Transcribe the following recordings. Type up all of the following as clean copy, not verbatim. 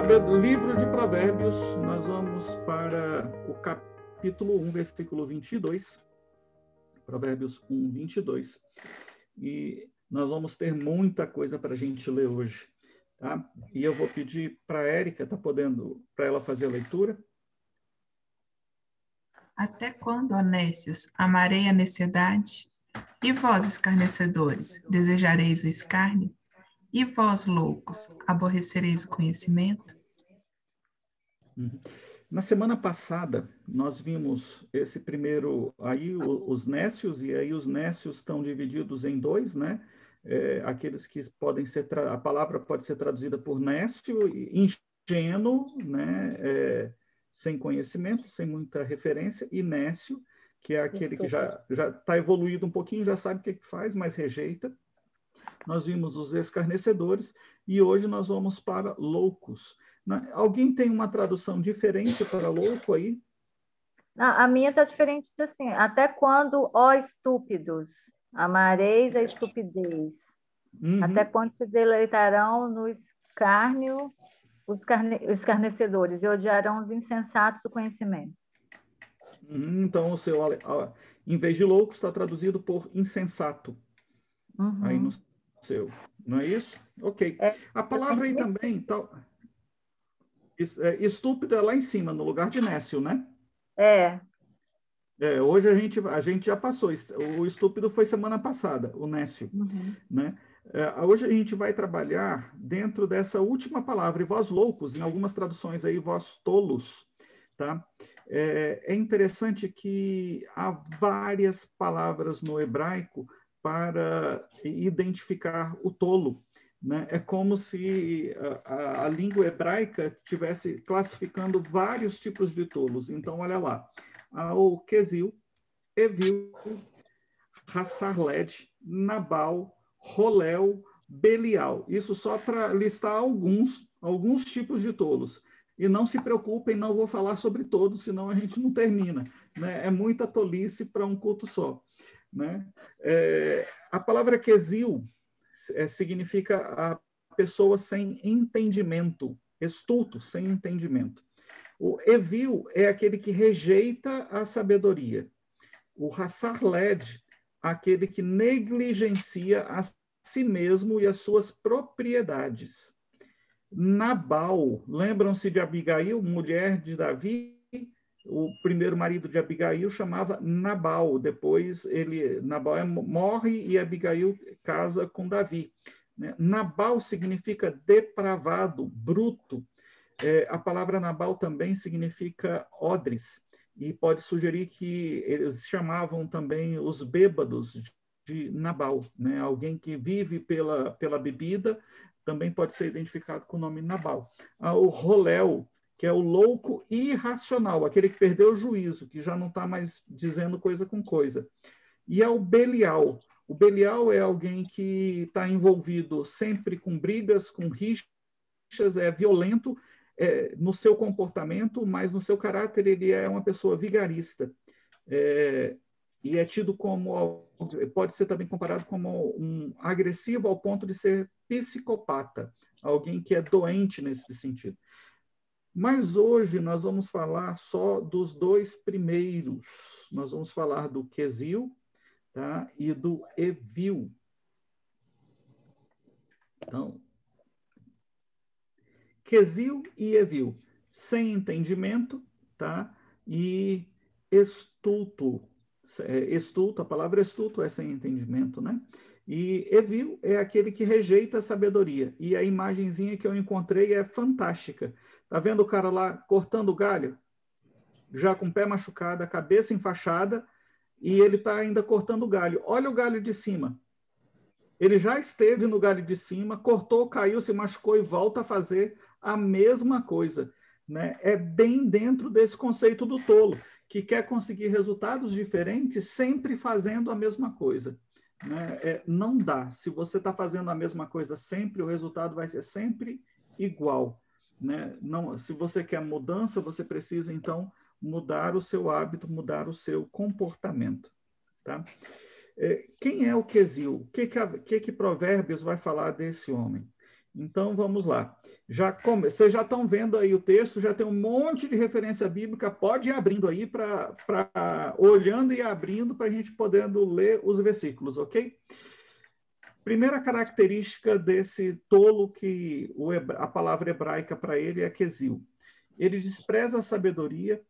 livro de Provérbios, nós vamos para o capítulo 1, versículo 22. Provérbios 1, 22. E nós vamos ter muita coisa para a gente ler hoje, tá? E eu vou pedir para a Érica, tá podendo, para ela fazer a leitura? Até quando, honestos, amarei a necessidade? E vós, escarnecedores, desejareis o escárnio? E vós, loucos, aborrecereis o conhecimento? Na semana passada, nós vimos esse primeiro, aí os nécios, e aí os nécios estão divididos em dois, né? Aqueles que podem ser, a palavra pode ser traduzida por nécio, ingênuo, né? Sem conhecimento, sem muita referência, e nécio, que é aquele que já está evoluído um pouquinho, já sabe o que faz, mas rejeita. Nós vimos os escarnecedores, e hoje nós vamos para loucos. Alguém tem uma tradução diferente para louco aí? A minha está diferente assim. Até quando, ó estúpidos, amareis a estupidez? Uhum. Até quando se deleitarão no escárnio os escarnecedores e odiarão os insensatos o conhecimento? Então, o seu, em vez de louco, está traduzido por insensato. Uhum. Aí no seu. Não é isso? Ok. A palavra aí também... estúpido é lá em cima, no lugar de nécio, né? Hoje a gente já passou. O estúpido foi semana passada, o nécio. Uhum. Né? Hoje a gente vai trabalhar dentro dessa última palavra, e vós loucos, em algumas traduções aí, vós tolos. Tá? É interessante que há várias palavras no hebraico para identificar o tolo. Né? É como se a língua hebraica estivesse classificando vários tipos de tolos. Então, olha lá. O Quesil, Evil, Hassarled, Nabal, Rolel, Belial. Isso só para listar alguns tipos de tolos. E não se preocupem, não vou falar sobre todos, senão a gente não termina. Né? É muita tolice para um culto só. Né? A palavra quesil significa a pessoa sem entendimento, estulto, sem entendimento. O evil é aquele que rejeita a sabedoria. O Hassarled, aquele que negligencia a si mesmo e as suas propriedades. Nabal, lembram-se de Abigail, mulher de Davi? O primeiro marido de Abigail chamava Nabal. Depois Nabal morre e Abigail casa com Davi. Nabal significa depravado, bruto. A palavra Nabal também significa odres. E pode sugerir que eles chamavam também os bêbados de Nabal, né? Alguém que vive pela bebida também pode ser identificado com o nome Nabal. O Rolel, que é o louco irracional, aquele que perdeu o juízo, que já não está mais dizendo coisa com coisa. E o Belial. O Belial é alguém que está envolvido sempre com brigas, com rixas, é violento, no seu comportamento, mas no seu caráter ele é uma pessoa vigarista. E é tido como, pode ser também comparado como um agressivo ao ponto de ser psicopata, alguém que é doente nesse sentido. Mas hoje nós vamos falar só dos dois primeiros. Nós vamos falar do quesil, tá? E do evil. Então, quesil e evil, sem entendimento, tá? E estulto. Estulto, a palavra estulto é sem entendimento, né? E evil é aquele que rejeita a sabedoria. E a imagenzinha que eu encontrei é fantástica. Tá vendo o cara lá cortando o galho? Já com o pé machucado, a cabeça enfaixada, e ele está ainda cortando o galho. Olha o galho de cima. Ele já esteve no galho de cima, cortou, caiu, se machucou e volta a fazer a mesma coisa. Né? É bem dentro desse conceito do tolo, que quer conseguir resultados diferentes sempre fazendo a mesma coisa. Né? Não dá. Se você está fazendo a mesma coisa sempre, o resultado vai ser sempre igual. Né? Não, se você quer mudança, você precisa, então, mudar o seu hábito, mudar o seu comportamento. Tá? Quem é o quesil? O que Provérbios vai falar desse homem? Então, vamos lá. Vocês já estão vendo aí o texto, já tem um monte de referência bíblica, pode ir abrindo aí, olhando e abrindo para a gente podendo ler os versículos, ok? Primeira característica desse tolo, que a palavra hebraica para ele é quesil. Ele despreza a sabedoria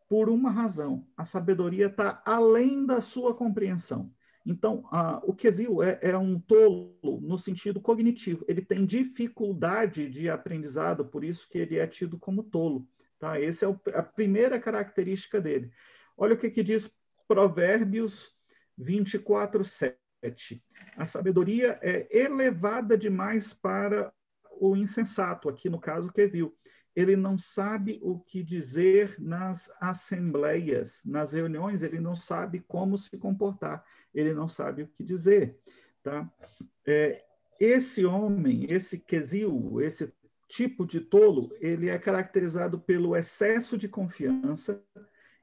por uma razão. A sabedoria está além da sua compreensão. Então, o quesil é um tolo no sentido cognitivo. Ele tem dificuldade de aprendizado, por isso que ele é tido como tolo. Tá? Essa é a primeira característica dele. Olha o que diz Provérbios 24:7. A sabedoria é elevada demais para o insensato, aqui no caso o quesil. Ele não sabe o que dizer nas assembleias, nas reuniões, ele não sabe como se comportar, ele não sabe o que dizer. Tá? Esse homem, esse quesil, esse tipo de tolo, ele é caracterizado pelo excesso de confiança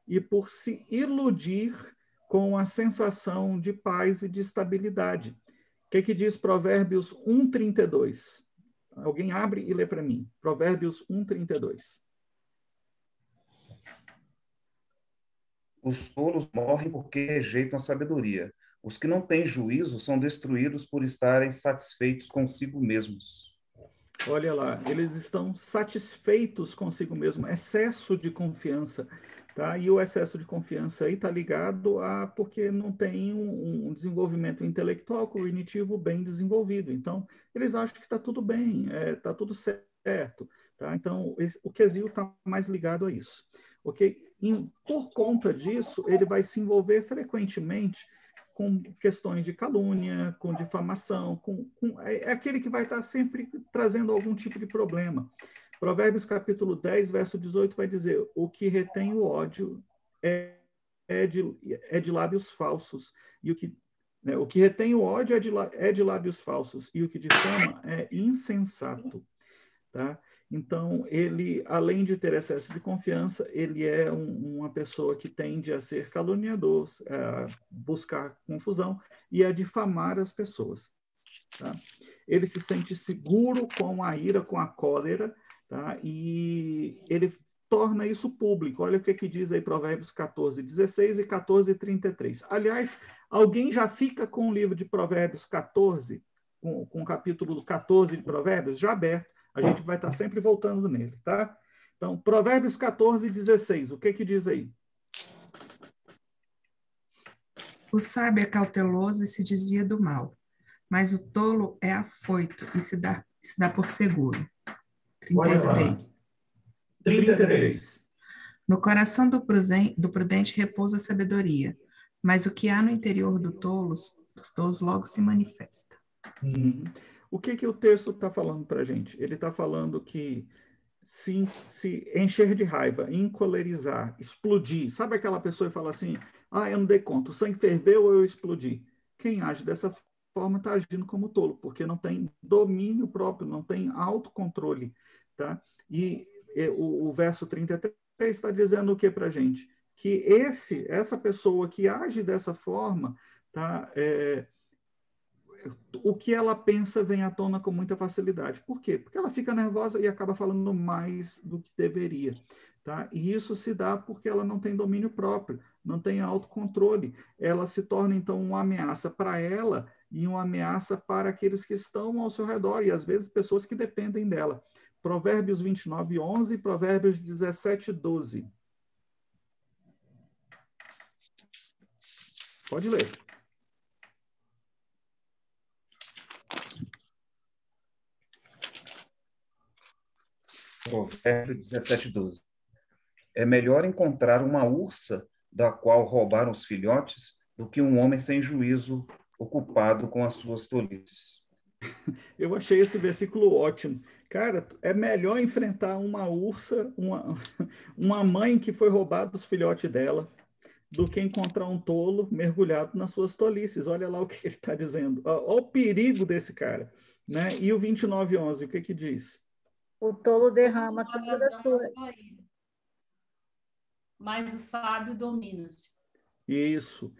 e por se iludir com a sensação de paz e de estabilidade. O que diz Provérbios 1:32? Alguém abre e lê para mim. Provérbios 1:32. Os tolos morrem porque rejeitam a sabedoria. Os que não têm juízo são destruídos por estarem satisfeitos consigo mesmos. Olha lá, eles estão satisfeitos consigo mesmo, excesso de confiança. Tá? E o excesso de confiança aí está ligado a porque não tem um desenvolvimento intelectual, cognitivo bem desenvolvido. Então, eles acham que está tudo bem, está tudo certo. Tá? Então, o quesil está mais ligado a isso. Okay? Por conta disso, ele vai se envolver frequentemente com questões de calúnia, com difamação, é aquele que vai estar sempre trazendo algum tipo de problema. Provérbios capítulo 10, verso 18 vai dizer: o que retém o ódio é de lábios falsos, e o que retém o ódio é de lábios falsos, e o que difama é insensato. Tá? Então, ele, além de ter excesso de confiança, ele é uma pessoa que tende a ser caluniador, a buscar confusão e a difamar as pessoas. Tá? Ele se sente seguro com a ira, com a cólera, tá? E ele torna isso público. Olha o que diz aí Provérbios 14:16 e 14:33. Aliás, alguém já fica com o livro de Provérbios 14, com o capítulo 14 de Provérbios já aberto? A gente vai estar sempre voltando nele, tá? Então, Provérbios 14:16, o que diz aí? O sábio é cauteloso e se desvia do mal, mas o tolo é afoito e se dá por seguro. 33. 33. No coração do prudente repousa a sabedoria, mas o que há no interior dos tolos logo se manifesta. O que o texto está falando para a gente? Ele está falando que se encher de raiva, encolerizar, explodir. Sabe aquela pessoa que fala assim, eu não dei conta, o sangue ferveu ou eu explodi? Quem age dessa forma está agindo como tolo, porque não tem domínio próprio, não tem autocontrole. Tá? E o verso 33 está dizendo o que para a gente? Que essa pessoa que age dessa forma, tá? O que ela pensa vem à tona com muita facilidade. Por quê? Porque ela fica nervosa e acaba falando mais do que deveria. Tá? E isso se dá porque ela não tem domínio próprio, não tem autocontrole. Ela se torna, então, uma ameaça para ela e uma ameaça para aqueles que estão ao seu redor, e às vezes pessoas que dependem dela. Provérbios 29:11 e Provérbios 17:12. Pode ler. Provérbios 17:12. É melhor encontrar uma ursa da qual roubaram os filhotes do que um homem sem juízo ocupado com as suas tolices. Eu achei esse versículo ótimo. Cara, é melhor enfrentar uma ursa, uma mãe que foi roubada dos filhotes dela, do que encontrar um tolo mergulhado nas suas tolices. Olha lá o que ele está dizendo. Olha o perigo desse cara. Né? E o 29:11, o que diz? O tolo derrama toda a sua... Mas o sábio domina-se. Isso.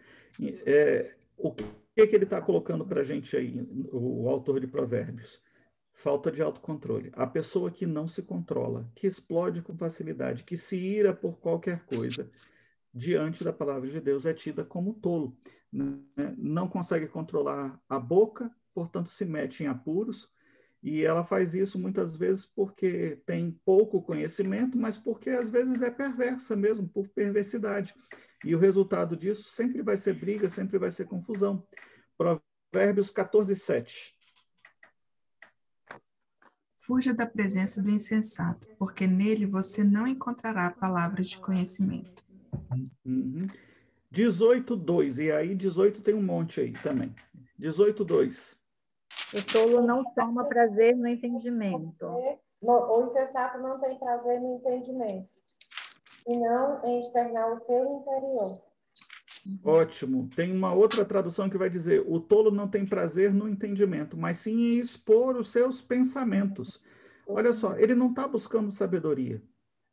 O que ele está colocando para a gente aí, o autor de Provérbios? Falta de autocontrole. A pessoa que não se controla, que explode com facilidade, que se ira por qualquer coisa, diante da palavra de Deus, é tida como tolo, né? Não consegue controlar a boca, portanto se mete em apuros, e ela faz isso muitas vezes porque tem pouco conhecimento, mas porque às vezes é perversa mesmo, por perversidade. E o resultado disso sempre vai ser briga, sempre vai ser confusão. Provérbios 14:7. Fuja da presença do insensato, porque nele você não encontrará palavras de conhecimento. 18:2, e aí 18 tem um monte aí também. 18:2. O tolo não toma prazer no entendimento. O insensato não tem prazer no entendimento, e não em externar o seu interior. Ótimo. Tem uma outra tradução que vai dizer: o tolo não tem prazer no entendimento, mas sim em expor os seus pensamentos. Olha só, ele não está buscando sabedoria.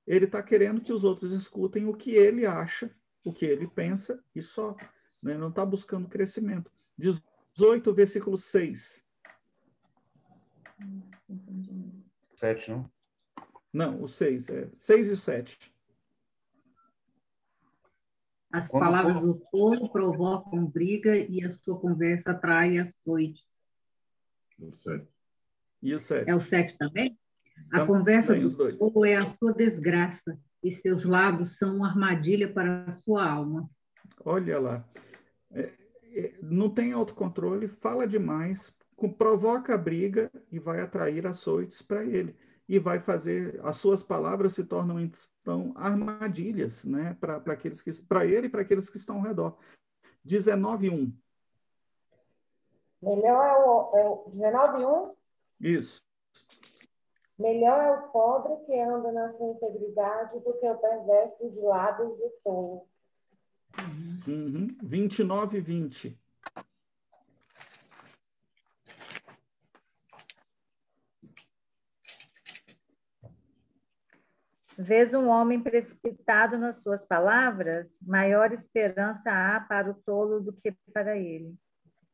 Ele está querendo que os outros escutem o que ele acha, o que ele pensa, e só. Né? Ele não está buscando crescimento. 18, versículo 6. 7, não? Não, o 6. 6 e 7. As Quando palavras for- do tolo provocam briga e a sua conversa atrai açoites. E o 7. É o 7 também? A Também conversa os do dois. tolo é a sua desgraça, e seus lábios são uma armadilha para a sua alma. Olha lá. Não tem autocontrole, fala demais, provoca briga e vai atrair açoites para ele. E vai fazer, as suas palavras se tornam então armadilhas, né, para ele e para aqueles que estão ao redor. 19:1. Melhor é o 19:1. Isso. Melhor é o pobre que anda na sua integridade do que o perverso de lábios e tolo. 29:20. Vês um homem precipitado nas suas palavras, maior esperança há para o tolo do que para ele.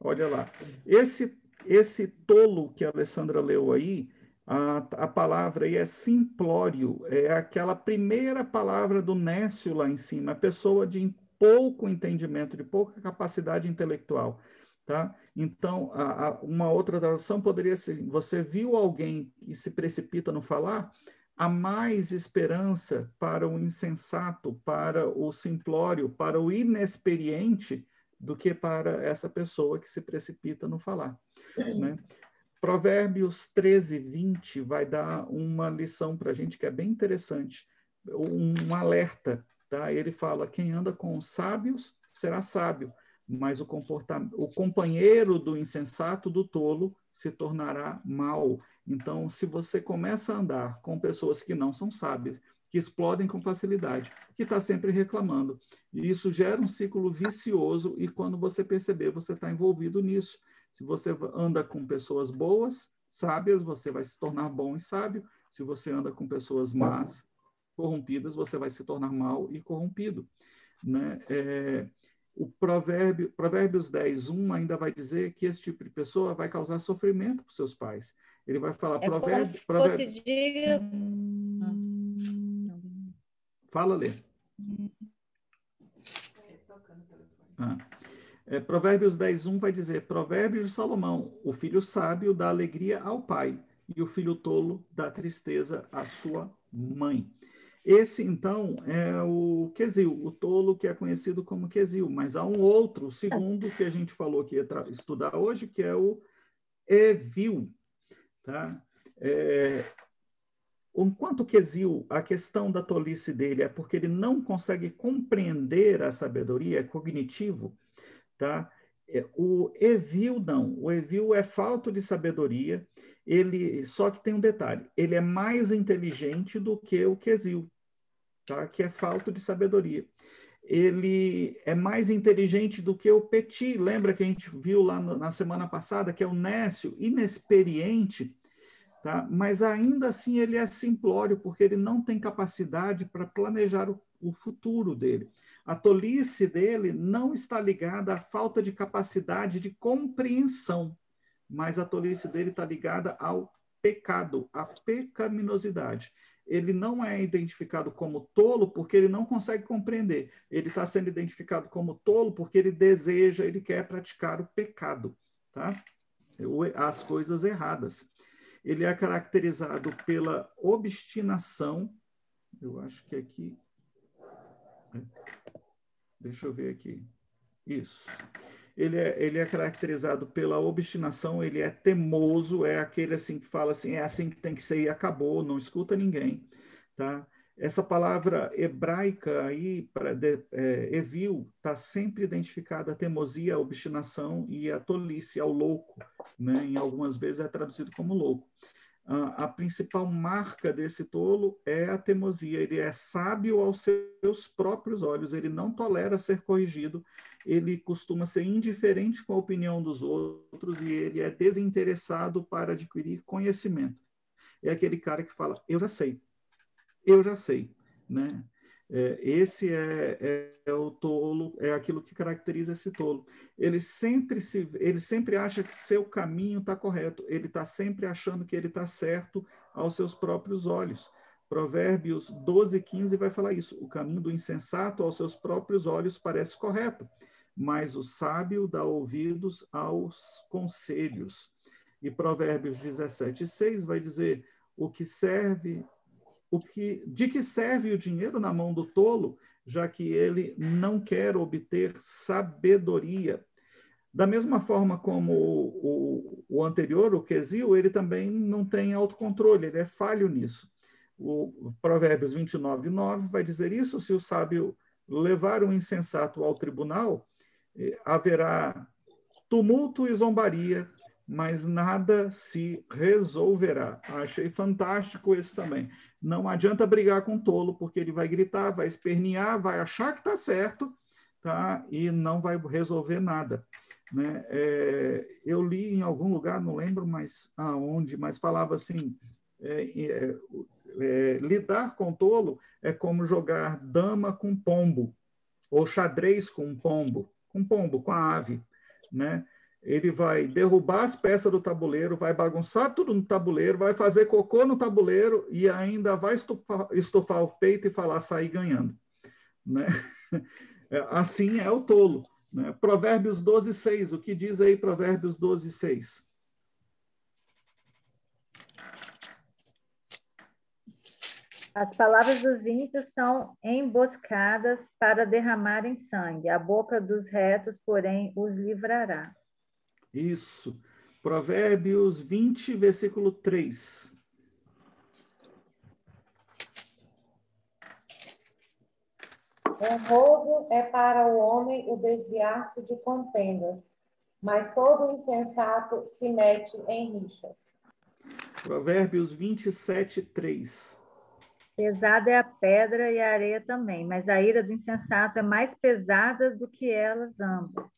Olha lá. Esse tolo que a Alessandra leu aí, a palavra aí é simplório, é aquela primeira palavra do nécio lá em cima, a pessoa de pouco entendimento, de pouca capacidade intelectual. Tá? Então, uma outra tradução poderia ser: você viu alguém que se precipita no falar? Há mais esperança para o insensato, para o simplório, para o inexperiente, do que para essa pessoa que se precipita no falar. Né? Provérbios 13:20 vai dar uma lição para a gente que é bem interessante, um alerta. Tá? Ele fala: quem anda com os sábios será sábio, mas o companheiro do insensato, do tolo, se tornará mau. Então, se você começa a andar com pessoas que não são sábias, que explodem com facilidade, que está sempre reclamando, e isso gera um ciclo vicioso, e quando você perceber, você está envolvido nisso. Se você anda com pessoas boas, sábias, você vai se tornar bom e sábio. Se você anda com pessoas más, corrompidas, você vai se tornar mau e corrompido. Né? O Provérbios 10:1 ainda vai dizer que esse tipo de pessoa vai causar sofrimento para os seus pais. Ele vai falar, como se fosse de... Fala, Lê. Provérbios 10:1 vai dizer: Provérbios de Salomão, o filho sábio dá alegria ao pai, e o filho tolo dá tristeza à sua mãe. Esse, então, é o Quesil, o tolo que é conhecido como Quesil, mas há um outro, o segundo que a gente falou que ia estudar hoje, que é o Evil. Tá? Enquanto Quesil, a questão da tolice dele é porque ele não consegue compreender a sabedoria, é cognitivo. Tá? O Evil não, o Evil é falto de sabedoria, só que tem um detalhe, ele é mais inteligente do que o Quesil, tá? Que é falta de sabedoria. Ele é mais inteligente do que o Petit, lembra que a gente viu lá na semana passada, que é o nécio, inexperiente, tá? Mas ainda assim ele é simplório, porque ele não tem capacidade para planejar o futuro dele. A tolice dele não está ligada à falta de capacidade de compreensão, mas a tolice dele está ligada ao pecado, a pecaminosidade. Ele não é identificado como tolo porque ele não consegue compreender. Ele está sendo identificado como tolo porque ele deseja, ele quer praticar o pecado, tá? As coisas erradas. Ele é caracterizado pela obstinação. Eu acho que aqui... Deixa eu ver aqui. Isso. Ele é caracterizado pela obstinação, ele é teimoso, é aquele assim que fala assim, é assim que tem que ser e acabou, não escuta ninguém, tá? Essa palavra hebraica aí, evil, está sempre identificada a teimosia, a obstinação e a tolice, ao louco, né? Em algumas vezes é traduzido como louco. A principal marca desse tolo é a teimosia. Ele é sábio aos seus próprios olhos, ele não tolera ser corrigido, ele costuma ser indiferente com a opinião dos outros e ele é desinteressado para adquirir conhecimento. É aquele cara que fala, eu já sei, né? Esse é o tolo, é aquilo que caracteriza esse tolo. Ele sempre acha que seu caminho está correto, ele está sempre achando que ele está certo aos seus próprios olhos. Provérbios 12:15 vai falar isso. O caminho do insensato aos seus próprios olhos parece correto, mas o sábio dá ouvidos aos conselhos. E Provérbios 17:6 vai dizer, de que serve o dinheiro na mão do tolo, já que ele não quer obter sabedoria. Da mesma forma como o anterior, o quesil, ele também não tem autocontrole, ele é falho nisso. O Provérbios 29:9 vai dizer isso, se o sábio levar um insensato ao tribunal, haverá tumulto e zombaria, mas nada se resolverá. Achei fantástico esse também. Não adianta brigar com o tolo, porque ele vai gritar, vai espernear, vai achar que está certo, tá? E não vai resolver nada, né? Eu li em algum lugar, não lembro mais aonde, mas falava assim, lidar com o tolo é como jogar dama com pombo, ou xadrez com pombo, com a ave, né? Ele vai derrubar as peças do tabuleiro, vai bagunçar tudo no tabuleiro, vai fazer cocô no tabuleiro e ainda vai estufar o peito e falar, sair ganhando, né? Assim é o tolo, né? Provérbios 12:6, o que diz aí Provérbios 12:6? As palavras dos ímpios são emboscadas para derramarem sangue. A boca dos retos, porém, os livrará. Isso. Provérbios 20, versículo 3. Honroso é para o homem o desviar-se de contendas, mas todo insensato se mete em rixas. Provérbios 27, 3. Pesada é a pedra e a areia também, mas a ira do insensato é mais pesada do que elas ambas.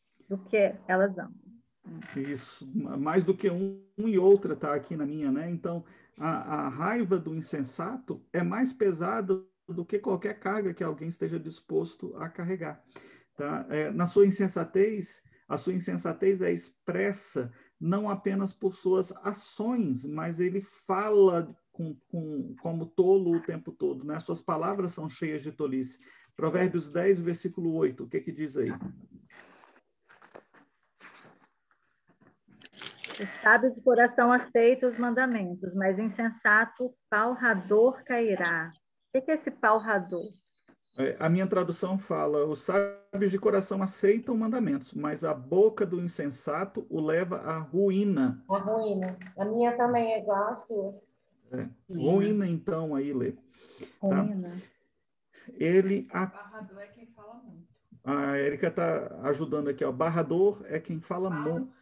Isso, mais do que um e outra está aqui na minha, né? Então, a raiva do insensato é mais pesada do que qualquer carga que alguém esteja disposto a carregar, tá? Na sua insensatez, a sua insensatez é expressa não apenas por suas ações, mas ele fala como tolo o tempo todo, né? Suas palavras são cheias de tolice. Provérbios 10, versículo 8, o que diz aí? O sábio de coração aceita os mandamentos, mas o insensato palrador cairá. O que é esse palrador? A minha tradução fala, os sábios de coração aceitam mandamentos, mas a boca do insensato o leva à ruína. A ruína. A minha também é igual a sua. Ruína, então, aí, Lê. Ruína. Tá? Barrador é quem fala muito. A Érica está ajudando aqui, ó. Barrador é quem fala muito.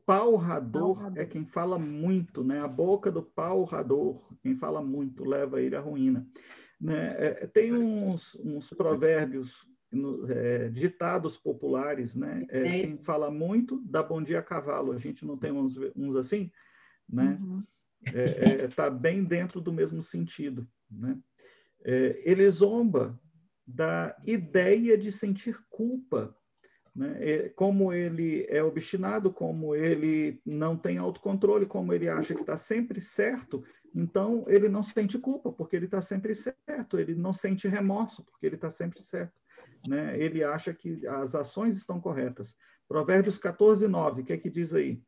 Palrador é quem fala muito, né? A boca do palrador, quem fala muito, leva ele à ruína. Né? Tem uns provérbios, ditados populares, né? Quem fala muito dá bom dia a cavalo. A gente não tem uns assim, né? Uhum. Tá bem dentro do mesmo sentido, né? Ele zomba da ideia de sentir culpa né? Como ele é obstinado, como ele não tem autocontrole, como ele acha que está sempre certo, então ele não sente culpa, porque ele está sempre certo, ele não sente remorso, porque ele está sempre certo, né? Ele acha que as ações estão corretas. Provérbios 14, 9, o que é que diz aí?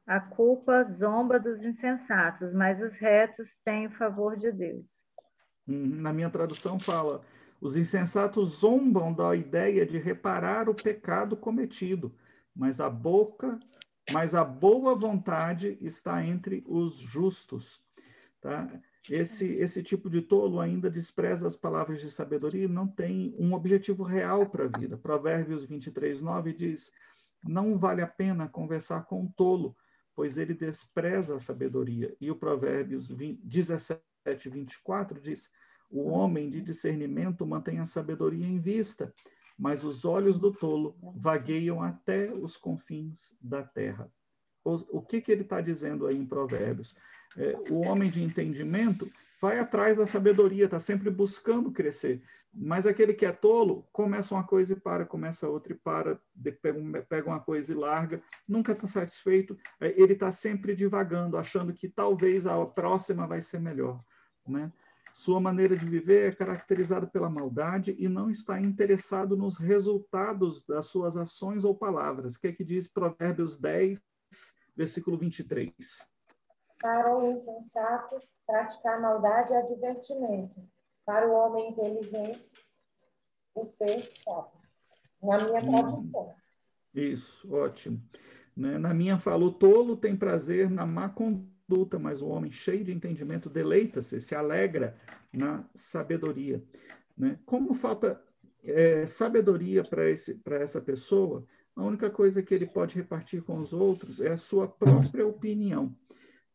A culpa zomba dos insensatos, mas os retos têm o favor de Deus. Na minha tradução fala, os insensatos zombam da ideia de reparar o pecado cometido, mas a boa vontade está entre os justos. Tá? Esse tipo de tolo ainda despreza as palavras de sabedoria e não tem um objetivo real para a vida. Provérbios 23, 9 diz, não vale a pena conversar com um tolo, pois ele despreza a sabedoria. E o Provérbios 17, 24 diz, o homem de discernimento mantém a sabedoria em vista, mas os olhos do tolo vagueiam até os confins da terra. O que ele está dizendo aí em Provérbios? O homem de entendimento vai atrás da sabedoria, está sempre buscando crescer. Mas aquele que é tolo, começa uma coisa e para, começa outra e para, pega uma coisa e larga, nunca está satisfeito, ele está sempre divagando, achando que talvez a próxima vai ser melhor, né? Sua maneira de viver é caracterizada pela maldade e não está interessado nos resultados das suas ações ou palavras. O que é que diz Provérbios 10, versículo 23? Para o insensato, praticar maldade é divertimento. Para o homem inteligente, o ser sábio. Na minha tradução. Isso, ótimo. Na minha fala, o tolo tem prazer na má conduta, mas o homem cheio de entendimento deleita-se, se alegra na sabedoria. Como falta sabedoria para essa pessoa, a única coisa que ele pode repartir com os outros é a sua própria opinião.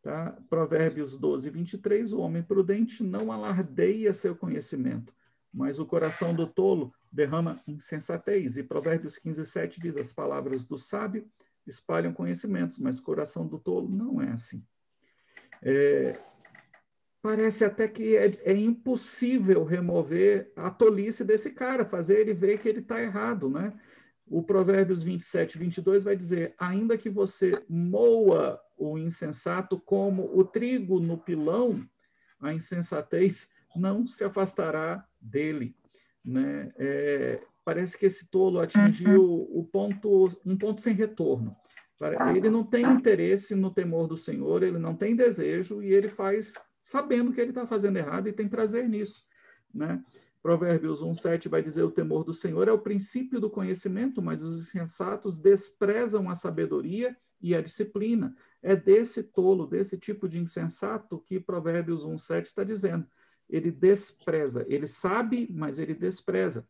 Tá? Provérbios 12, 23, o homem prudente não alardeia seu conhecimento, mas o coração do tolo derrama insensatez. E Provérbios 15, 7 diz, as palavras do sábio espalham conhecimentos, mas o coração do tolo não é assim. Parece até que é impossível remover a tolice desse cara, fazer ele ver que ele está errado, né? O Provérbios 27, 22 vai dizer, ainda que você moa o insensato como o trigo no pilão, a insensatez não se afastará dele, né? Parece que esse tolo atingiu um ponto sem retorno. Ele não tem interesse no temor do Senhor, ele não tem desejo e ele faz sabendo que ele está fazendo errado e tem prazer nisso, né? Provérbios 1:7 vai dizer, o temor do Senhor é o princípio do conhecimento, mas os insensatos desprezam a sabedoria e a disciplina. É desse tolo, desse tipo de insensato que Provérbios 1:7 está dizendo. Ele despreza, ele sabe, mas ele despreza.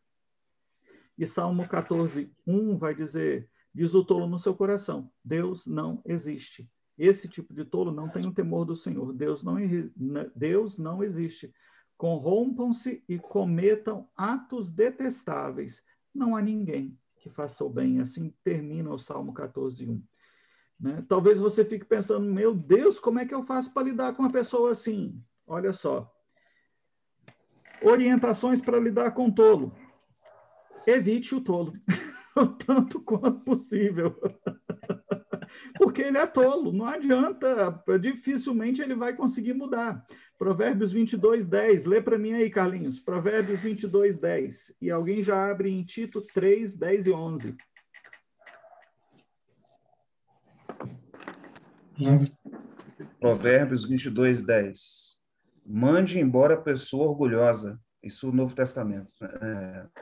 E Salmo 14:1 vai dizer, diz o tolo no seu coração, Deus não existe. Esse tipo de tolo não tem o temor do Senhor. Deus não existe. Corrompam-se e cometam atos detestáveis. Não há ninguém que faça o bem. Assim termina o Salmo 14:1. Né? Talvez você fique pensando, meu Deus, como é que eu faço para lidar com uma pessoa assim? Olha só. Orientações para lidar com o tolo. Evite o tolo, o tanto quanto possível. Porque ele é tolo, não adianta, dificilmente ele vai conseguir mudar. Provérbios 22:10, lê para mim aí, Carlinhos. Provérbios 22:10. E alguém já abre em Tito 3, 10 e 11. Provérbios 22:10. Mande embora a pessoa orgulhosa, isso no Novo Testamento,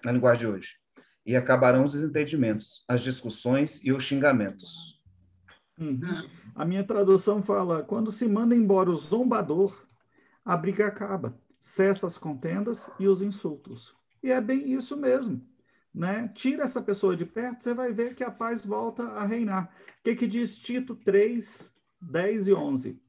na linguagem de hoje, e acabarão os desentendimentos, as discussões e os xingamentos. A minha tradução fala, quando se manda embora o zombador, a briga acaba, cessa as contendas e os insultos. E é bem isso mesmo, né? Tira essa pessoa de perto, você vai ver que a paz volta a reinar. O que diz Tito 3, 10 e 11?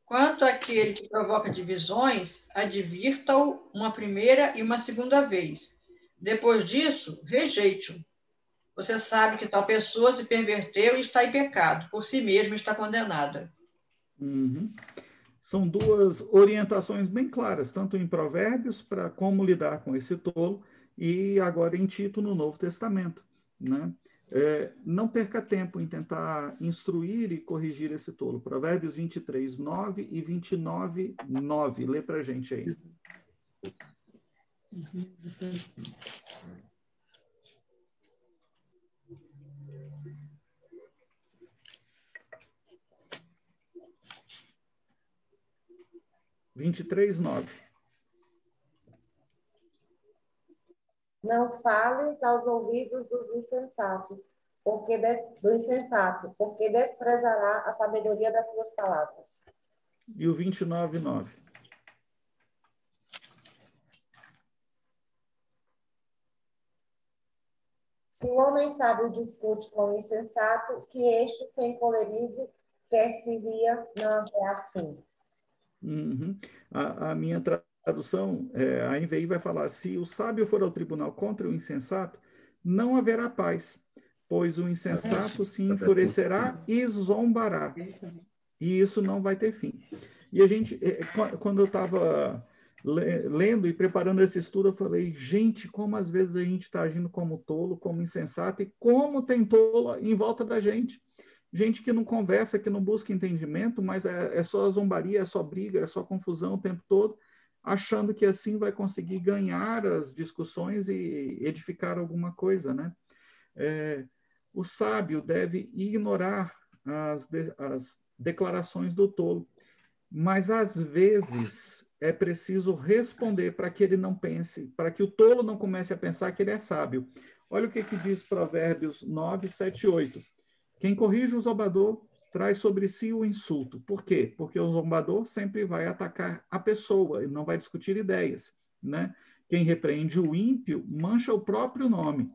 Quanto àquele que provoca divisões, advirta-o uma primeira e uma segunda vez. Depois disso, rejeite-o. Você sabe que tal pessoa se perverteu e está em pecado, por si mesma está condenada. São duas orientações bem claras, tanto em Provérbios, para como lidar com esse tolo, e agora em Tito, no Novo Testamento, né? Não perca tempo em tentar instruir e corrigir esse tolo. Provérbios 23, 9 e 29, 9. Lê para a gente aí. Não fales aos ouvidos dos insensatos, do insensato, porque desprezará a sabedoria das tuas palavras. E o 29, 9. Se o homem sábio discute com o insensato, que este se encolerize, quer se ria, não haverá fim. Uhum. A minha tradução, a NVI vai falar, se o sábio for ao tribunal contra o insensato, não haverá paz, pois o insensato se enfurecerá e zombará, e isso não vai ter fim. E a gente, quando eu estava lendo e preparando esse estudo, eu falei, gente, como às vezes a gente está agindo como tolo, como insensato, e como tem tolo em volta da gente. Gente que não conversa, que não busca entendimento, mas é só zombaria, é só briga, é só confusão o tempo todo, achando que assim vai conseguir ganhar as discussões e edificar alguma coisa, né? O sábio deve ignorar as declarações do tolo, mas às vezes é preciso responder para que ele não pense, para que o tolo não comece a pensar que ele é sábio. Olha o que diz Provérbios 9, 7 e 8. Quem corrige o zombador traz sobre si o insulto. Por quê? Porque o zombador sempre vai atacar a pessoa e não vai discutir ideias, né? Quem repreende o ímpio mancha o próprio nome.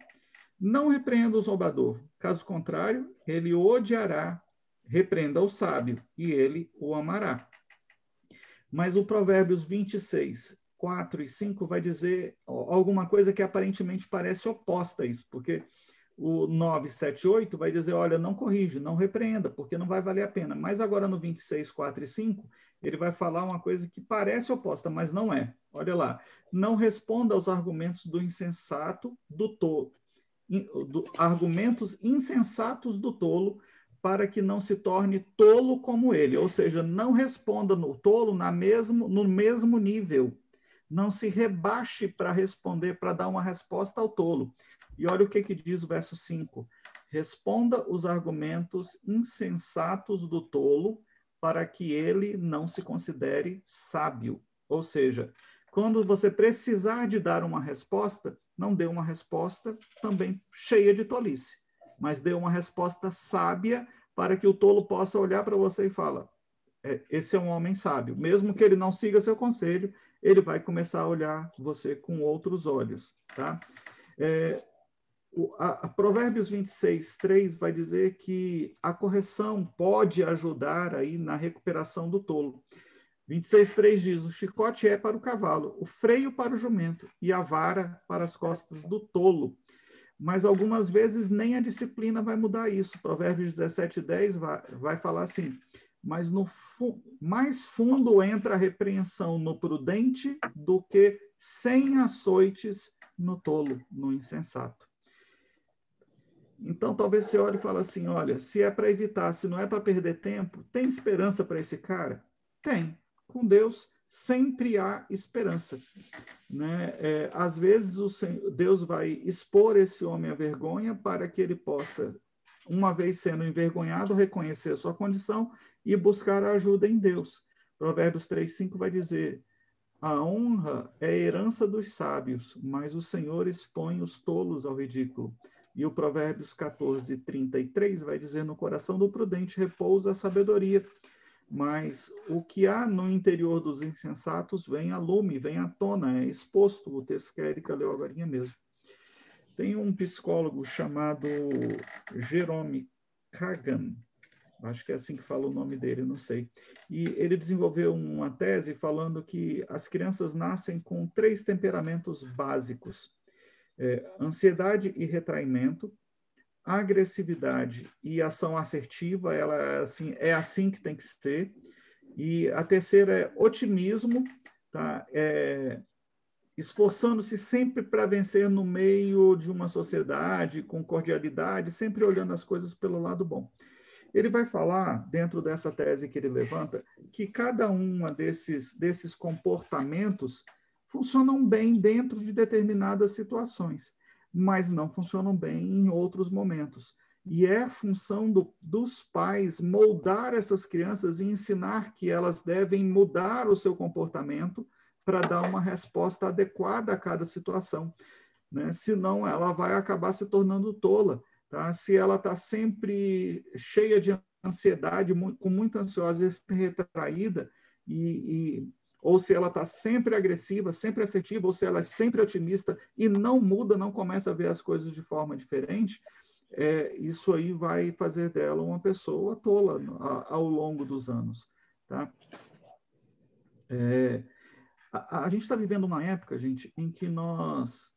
Não repreenda o zombador. Caso contrário, ele o odiará. Repreenda o sábio e ele o amará. Mas o Provérbios 26, 4 e 5 vai dizer alguma coisa que aparentemente parece oposta a isso, porque o 9, 7, 8 vai dizer, olha, não corrige, não repreenda, porque não vai valer a pena. Mas agora no 26, 4 e 5, ele vai falar uma coisa que parece oposta, mas não é. Olha lá, não responda aos argumentos do insensato, do tolo, argumentos insensatos do tolo, para que não se torne tolo como ele. Ou seja, não responda no tolo no mesmo nível. Não se rebaixe para responder, para dar uma resposta ao tolo. E olha o que diz o verso 5. Responda os argumentos insensatos do tolo, para que ele não se considere sábio. Ou seja, quando você precisar de dar uma resposta, não dê uma resposta também cheia de tolice, mas dê uma resposta sábia para que o tolo possa olhar para você e falar, esse é um homem sábio. Mesmo que ele não siga seu conselho, ele vai começar a olhar você com outros olhos, tá? A Provérbios 26, 3 vai dizer que a correção pode ajudar aí na recuperação do tolo. 26, 3 diz, o chicote é para o cavalo, o freio para o jumento e a vara para as costas do tolo. Mas algumas vezes nem a disciplina vai mudar isso. Provérbios 17, 10 vai falar assim, mas mais fundo entra a repreensão no prudente do que 100 açoites no tolo, no insensato. Então, talvez você olhe e fale assim, olha, se é para evitar, se não é para perder tempo, tem esperança para esse cara? Tem. Com Deus sempre há esperança, né? Às vezes Deus vai expor esse homem à vergonha para que ele possa, uma vez sendo envergonhado, reconhecer a sua condição e buscar a ajuda em Deus. Provérbios 3:5 vai dizer, a honra é a herança dos sábios, mas o Senhor expõe os tolos ao ridículo. E o Provérbios 14:33 vai dizer, no coração do prudente repousa a sabedoria, mas o que há no interior dos insensatos vem a lume, vem à tona, é exposto, o texto que a Érica leu agora mesmo. Tem um psicólogo chamado Jerome Kagan, acho que é assim que fala o nome dele, não sei. E ele desenvolveu uma tese falando que as crianças nascem com 3 temperamentos básicos, ansiedade e retraimento, agressividade e ação assertiva, ela é assim que tem que ser, E a terceira é otimismo, tá? Esforçando-se sempre para vencer no meio de uma sociedade, com cordialidade, sempre olhando as coisas pelo lado bom. Ele vai falar, dentro dessa tese que ele levanta, que cada uma desses comportamentos funcionam bem dentro de determinadas situações, mas não funcionam bem em outros momentos. E é função dos pais moldar essas crianças e ensinar que elas devem mudar o seu comportamento para dar uma resposta adequada a cada situação, né? Senão ela vai acabar se tornando tola, tá? Se ela está sempre cheia de ansiedade, com muita ansiosa e retraída, ou se ela está sempre agressiva, sempre assertiva, ou se ela é sempre otimista e não muda, não começa a ver as coisas de forma diferente, isso aí vai fazer dela uma pessoa tola ao longo dos anos, tá? A gente está vivendo uma época, gente, em que nos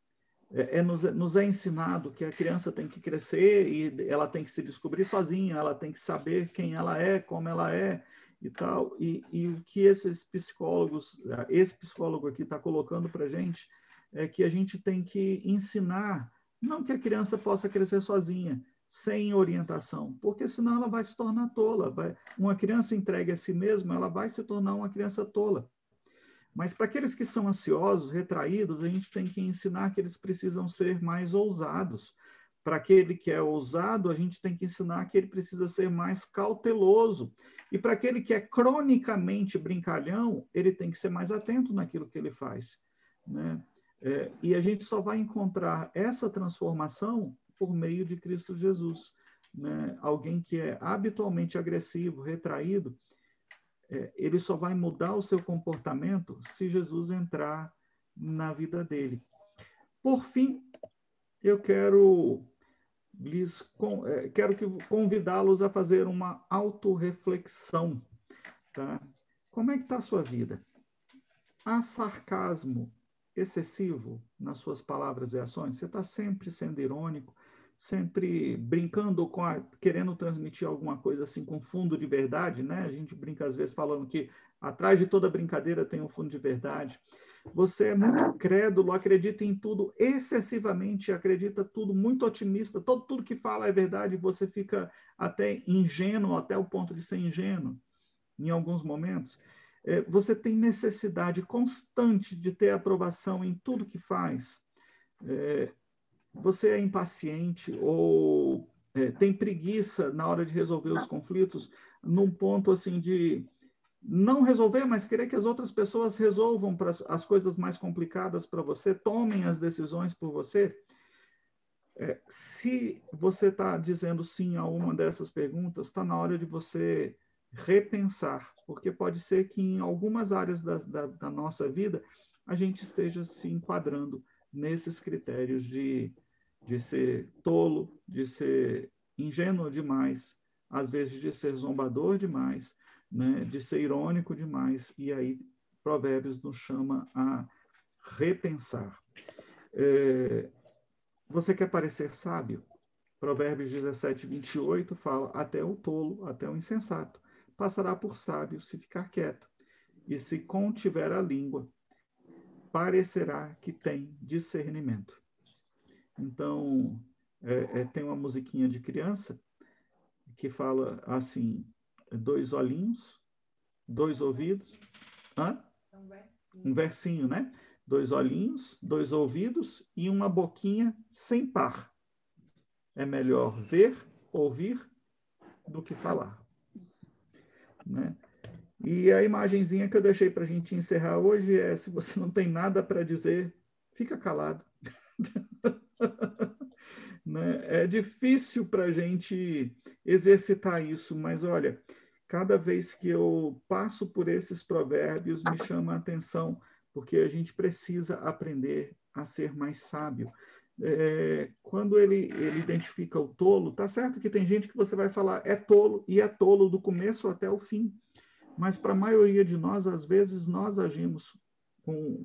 é ensinado que a criança tem que crescer e ela tem que se descobrir sozinha, ela tem que saber quem ela é, como ela é e tal. E o que esse psicólogo aqui está colocando para a gente é que a gente tem que ensinar, não que a criança possa crescer sozinha, sem orientação, porque senão ela vai se tornar tola. Uma criança entregue a si mesma, ela vai se tornar uma criança tola. Mas para aqueles que são ansiosos, retraídos, a gente tem que ensinar que eles precisam ser mais ousados. Para aquele que é ousado, a gente tem que ensinar que ele precisa ser mais cauteloso. E para aquele que é cronicamente brincalhão, ele tem que ser mais atento naquilo que ele faz, né? E a gente só vai encontrar essa transformação por meio de Cristo Jesus, né? Alguém que é habitualmente agressivo, retraído, ele só vai mudar o seu comportamento se Jesus entrar na vida dele. Por fim, eu quero convidá-los a fazer uma autorreflexão, tá? Como é que está a sua vida? Há sarcasmo excessivo nas suas palavras e ações? Você está sempre sendo irônico, sempre brincando querendo transmitir alguma coisa assim com fundo de verdade, né? A gente brinca às vezes falando que atrás de toda brincadeira tem um fundo de verdade. Você é muito crédulo, acredita em tudo excessivamente, acredita tudo muito otimista, tudo que fala é verdade, você fica até ingênuo, até o ponto de ser ingênuo em alguns momentos. Você tem necessidade constante de ter aprovação em tudo que faz. Você é impaciente ou tem preguiça na hora de resolver os conflitos, num ponto assim de não resolver, mas querer que as outras pessoas resolvam as coisas mais complicadas para você, tomem as decisões por você. Se você está dizendo sim a uma dessas perguntas, está na hora de você repensar, porque pode ser que em algumas áreas da nossa vida a gente esteja se enquadrando nesses critérios de ser tolo, de ser ingênuo demais, às vezes de ser zombador demais, né, de ser irônico demais, e aí Provérbios nos chama a repensar. Você quer parecer sábio? Provérbios 17, 28 fala: até o tolo, até o insensato passará por sábio se ficar quieto, e se contiver a língua, parecerá que tem discernimento. Então, tem uma musiquinha de criança que fala assim: 2 olhinhos, 2 ouvidos, um versinho, né? 2 olhinhos, 2 ouvidos e uma boquinha sem par. É melhor ver, ouvir, do que falar, né? E a imagenzinha que eu deixei para a gente encerrar hoje é: se você não tem nada para dizer, fica calado. Né? É difícil para a gente exercitar isso, mas olha, cada vez que eu passo por esses provérbios, me chama a atenção, porque a gente precisa aprender a ser mais sábio. Quando ele identifica o tolo, tá certo que tem gente que você vai falar é tolo, e é tolo do começo até o fim, mas para a maioria de nós, às vezes, nós agimos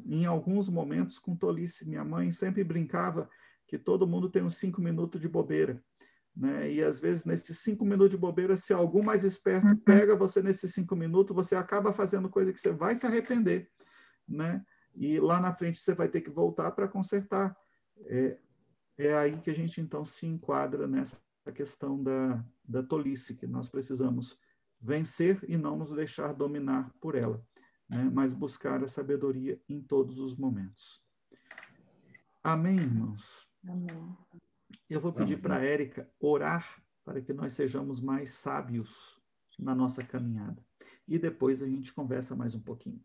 em alguns momentos com tolice. Minha mãe sempre brincava que todo mundo tem uns 5 minutos de bobeira, né? E às vezes nesses 5 minutos de bobeira, se algum mais esperto pega você nesses 5 minutos, você acaba fazendo coisa que você vai se arrepender, né? E lá na frente você vai ter que voltar para consertar. É aí que a gente então se enquadra nessa questão da tolice, que nós precisamos vencer e não nos deixar dominar por ela, né? Mas buscar a sabedoria em todos os momentos. Amém, irmãos? Amém. Eu vou pedir para a Érica orar para que nós sejamos mais sábios na nossa caminhada. E depois a gente conversa mais um pouquinho.